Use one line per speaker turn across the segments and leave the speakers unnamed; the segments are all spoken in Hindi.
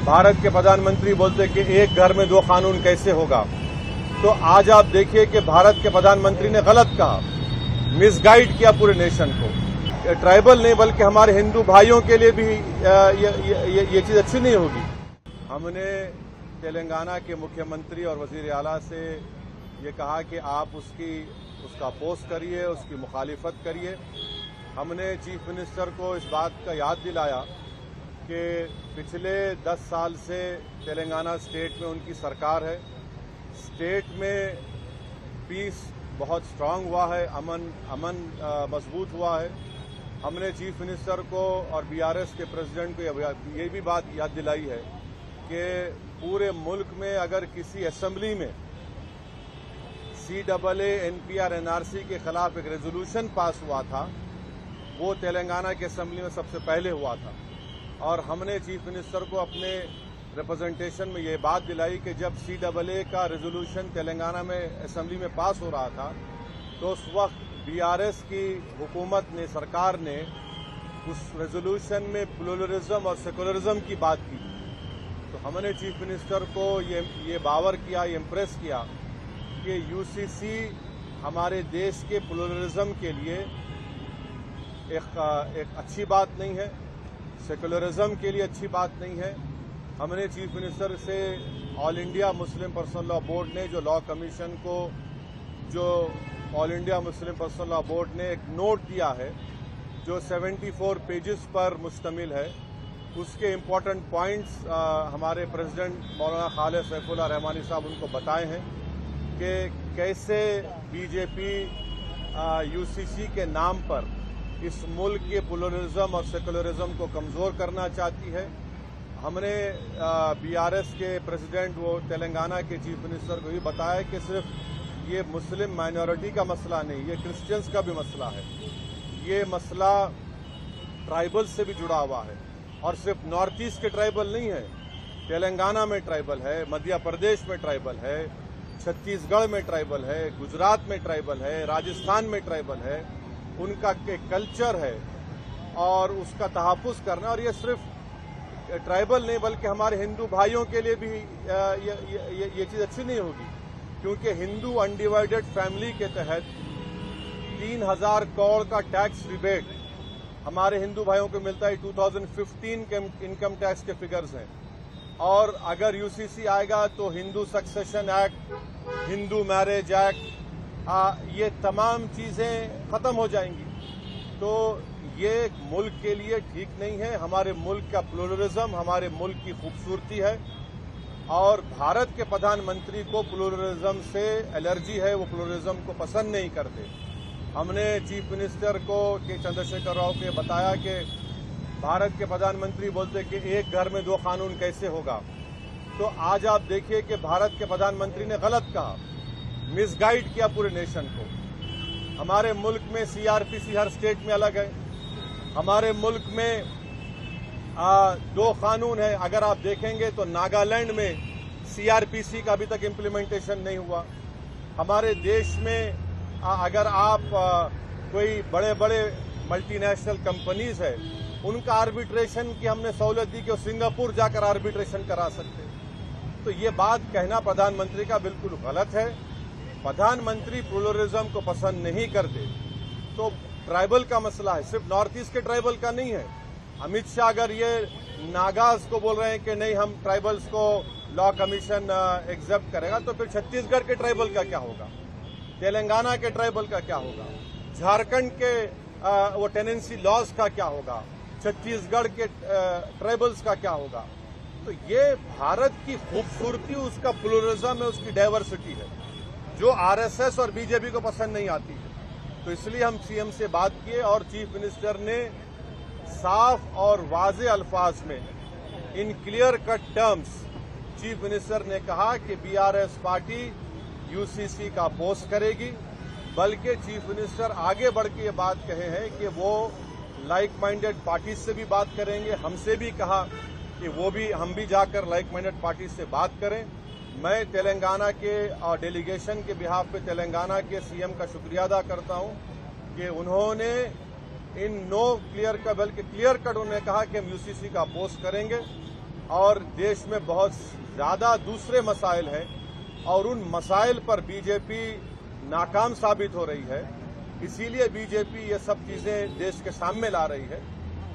भारत के प्रधानमंत्री बोलते कि एक घर में दो कानून कैसे होगा। तो आज आप देखिए कि भारत के प्रधानमंत्री ने गलत कहा, मिसगाइड किया पूरे नेशन को। ट्राइबल नहीं बल्कि हमारे हिंदू भाइयों के लिए भी ये चीज अच्छी नहीं होगी। हमने तेलंगाना के मुख्यमंत्री और वजीर आला से ये कहा कि आप उसका अपोज करिए, उसकी मुखालिफत करिए। हमने चीफ मिनिस्टर को इस बात का याद दिलाया कि पिछले 10 साल से तेलंगाना स्टेट में उनकी सरकार है। स्टेट में पीस बहुत स्ट्रांग हुआ है, अमन मजबूत हुआ है। हमने चीफ मिनिस्टर को और बीआरएस के प्रेसिडेंट को ये भी बात याद दिलाई है कि पूरे मुल्क में अगर किसी असेंबली में CAA NPR NRC के खिलाफ एक रेजोल्यूशन पास हुआ था, वो तेलंगाना की असेंबली में सबसे पहले हुआ था। और हमने चीफ मिनिस्टर को अपने रिप्रेजेंटेशन में ये बात दिलाई कि जब CAA का रेजोल्यूशन तेलंगाना में असेंबली में पास हो रहा था तो उस वक्त बीआरएस की हुकूमत ने, सरकार ने उस रेजोल्यूशन में प्लुरलिज्म और सेकुलरिज्म की बात की। तो हमने चीफ मिनिस्टर को ये बावर किया, ये इम्प्रेस किया कि यूसीसी हमारे देश के प्लुरलिज्म के लिए एक अच्छी बात नहीं है, सेकुलरिज्म के लिए अच्छी बात नहीं है। हमने चीफ मिनिस्टर से all India Muslim personal law board ने जो all India Muslim personal law board ने एक नोट दिया है जो 74 पेजेस पर मुश्तमिल है, उसके इम्पोर्टेंट पॉइंट्स हमारे प्रेसिडेंट मौलाना खालिद सैफुल्लाह रहमानी साहब उनको बताए हैं कि कैसे बीजेपी यूसीसी के नाम पर इस मुल्क के प्लुरलिज्म और सेकुलरिज्म को कमजोर करना चाहती है। हमने बीआरएस के प्रेसिडेंट, वो तेलंगाना के चीफ मिनिस्टर को भी बताया कि सिर्फ ये मुस्लिम माइनॉरिटी का मसला नहीं, ये क्रिश्चियंस का भी मसला है। ये मसला ट्राइबल से भी जुड़ा हुआ है और सिर्फ नॉर्थ ईस्ट के ट्राइबल नहीं है, तेलंगाना में ट्राइबल है, मध्य प्रदेश में ट्राइबल है, छत्तीसगढ़ में ट्राइबल है, गुजरात में ट्राइबल है, राजस्थान में ट्राइबल है। उनका एक कल्चर है और उसका तहफ़्फ़ुज़ करना, और ये सिर्फ ट्राइबल नहीं बल्कि हमारे हिंदू भाइयों के लिए भी ये चीज़ अच्छी नहीं होगी, क्योंकि हिंदू अनडिवाइडेड फैमिली के तहत 3000 करोड़ का टैक्स रिबेट हमारे हिंदू भाइयों को मिलता है। 2015 के इनकम टैक्स के फिगर्स हैं। और अगर यूसीसी आएगा तो Hindu succession act, Hindu marriage act, ये तमाम चीज़ें ख़त्म हो जाएंगी। तो ये मुल्क के लिए ठीक नहीं है। हमारे मुल्क का प्लुरलिज्म हमारे मुल्क की खूबसूरती है और भारत के प्रधानमंत्री को प्लुरलिज्म से एलर्जी है, वो प्लुरलिज्म को पसंद नहीं करते। हमने चीफ मिनिस्टर को के चंद्रशेखर राव के बताया कि भारत के प्रधानमंत्री बोलते कि एक घर में दो कानून कैसे होगा। तो आज आप देखिए कि भारत के प्रधानमंत्री ने गलत कहा, मिसगाइड किया पूरे नेशन को। हमारे मुल्क में सीआरपीसी हर स्टेट में अलग है। हमारे मुल्क में 2 कानून है। अगर आप देखेंगे तो नागालैंड में सीआरपीसी का अभी तक इम्प्लीमेंटेशन नहीं हुआ। हमारे देश में अगर आप कोई बड़े बड़े मल्टीनेशनल कंपनीज है, उनका आर्बिट्रेशन की हमने सहूलत दी कि वो सिंगापुर जाकर आर्बिट्रेशन करा सकते हैं। तो ये बात कहना प्रधानमंत्री का बिल्कुल गलत है। प्रधानमंत्री प्लुरलिज्म को पसंद नहीं करते। तो ट्राइबल का मसला है, सिर्फ नॉर्थ ईस्ट के ट्राइबल का नहीं है। अमित शाह अगर ये नागाज को बोल रहे हैं कि नहीं हम ट्राइबल्स को लॉ कमीशन एक्सेप्ट करेगा, तो फिर छत्तीसगढ़ के ट्राइबल का क्या होगा, तेलंगाना के ट्राइबल का क्या होगा, झारखंड के वो टेनेंसी लॉज का क्या होगा, छत्तीसगढ़ के ट्राइबल्स का क्या होगा। तो ये भारत की खूबसूरती, उसका प्लुरलिज्म है, उसकी डाइवर्सिटी है, जो आरएसएस और बीजेपी को पसंद नहीं आती है। तो इसलिए हम सीएम से बात किए और चीफ मिनिस्टर ने साफ और वाज़े अल्फाज में, in clear cut terms, chief minister ने कहा कि बीआरएस पार्टी यूसीसी का अपोज करेगी। बल्कि चीफ मिनिस्टर आगे बढ़ के ये बात कहे हैं कि वो लाइक माइंडेड पार्टी से भी बात करेंगे। हमसे भी कहा कि हम भी जाकर लाइक माइंडेड पार्टी से बात करें। मैं तेलंगाना के डेलीगेशन के बिहाफ पे तेलंगाना के सीएम का शुक्रिया अदा करता हूं कि उन्होंने इन नो क्लियर का, बल्कि क्लियर कट उन्होंने कहा कि हम यूसीसी का अपोज करेंगे और देश में बहुत ज़्यादा दूसरे मसाइल हैं और उन मसाइल पर बीजेपी नाकाम साबित हो रही है। इसीलिए बीजेपी ये सब चीज़ें देश के सामने ला रही है।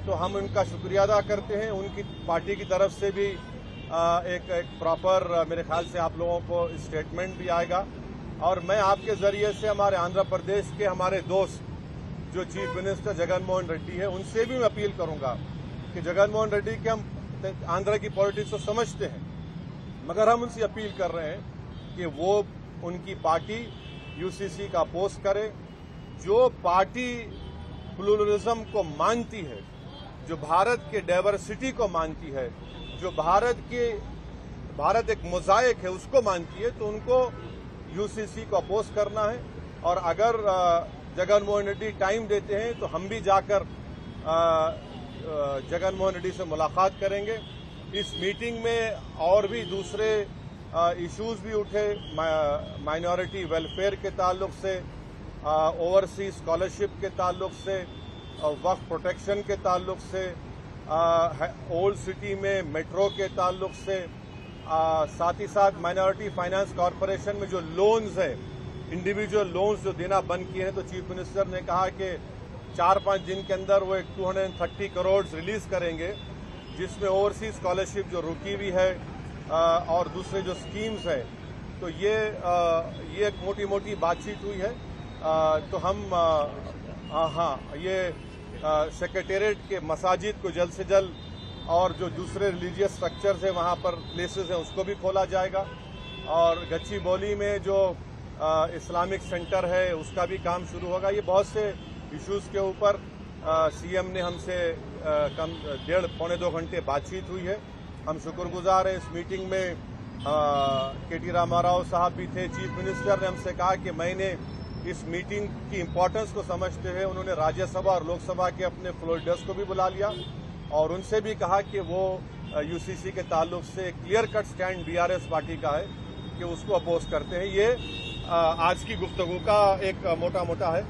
तो हम उनका शुक्रिया अदा करते हैं। उनकी पार्टी की तरफ से भी एक प्रॉपर मेरे ख्याल से आप लोगों को स्टेटमेंट भी आएगा। और मैं आपके ज़रिए से हमारे आंध्र प्रदेश के हमारे दोस्त जो चीफ मिनिस्टर जगन मोहन रेड्डी है, उनसे भी मैं अपील करूंगा कि जगन मोहन रेड्डी के हम आंध्र की पॉलिटिक्स को समझते हैं, मगर हम उनसे अपील कर रहे हैं कि वो उनकी पार्टी यूसीसी का अपोज करे। जो पार्टी प्लूरलिज्म को मानती है, जो भारत के डाइवर्सिटी को मानती है, जो भारत एक मोज़ाइक है उसको मानती है, तो उनको यूसीसी को अपोज करना है। और अगर जगन मोहन रेड्डी टाइम देते हैं तो हम भी जाकर जगन मोहन रेड्डी से मुलाकात करेंगे। इस मीटिंग में और भी दूसरे इश्यूज भी उठे, माइनॉरिटी वेलफेयर के ताल्लुक से, ओवरसीज स्कॉलरशिप के ताल्लुक से, वक्फ प्रोटेक्शन के ताल्लुक से, ओल्ड सिटी में मेट्रो के ताल्लुक से, साथ ही साथ माइनॉरिटी फाइनेंस कॉरपोरेशन में जो लोन्स हैं, इंडिविजुअल लोन्स जो देना बंद किए हैं, तो चीफ मिनिस्टर ने कहा कि 4-5 दिन के अंदर वो एक 230 करोड़ रिलीज करेंगे, जिसमें ओवरसीज स्कॉलरशिप जो रुकी हुई है और दूसरे जो स्कीम्स हैं। तो ये एक मोटी मोटी बातचीत हुई है। तो हम ये सेक्रेटेरिएट के मसाजिद को जल्द से जल्द और जो दूसरे रिलीजियस स्ट्रक्चर्स हैं वहाँ पर प्लेसेस हैं उसको भी खोला जाएगा। और गच्चीबौली में जो इस्लामिक सेंटर है उसका भी काम शुरू होगा। ये बहुत से इश्यूज के ऊपर सीएम ने हमसे कम 1.5-2 घंटे बातचीत हुई है। हम शुक्रगुजार हैं। इस मीटिंग में केटी रामाराव साहब भी थे। चीफ मिनिस्टर ने हमसे कहा कि मैंने इस मीटिंग की इम्पोर्टेंस को समझते हुए उन्होंने राज्यसभा और लोकसभा के अपने फ्लोर लीडर्स को भी बुला लिया और उनसे भी कहा कि वो यूसीसी के ताल्लुक से clear cut stand BRS party का है कि उसको अपोज करते हैं। ये आज की गुफ्तगू का एक मोटा मोटा है।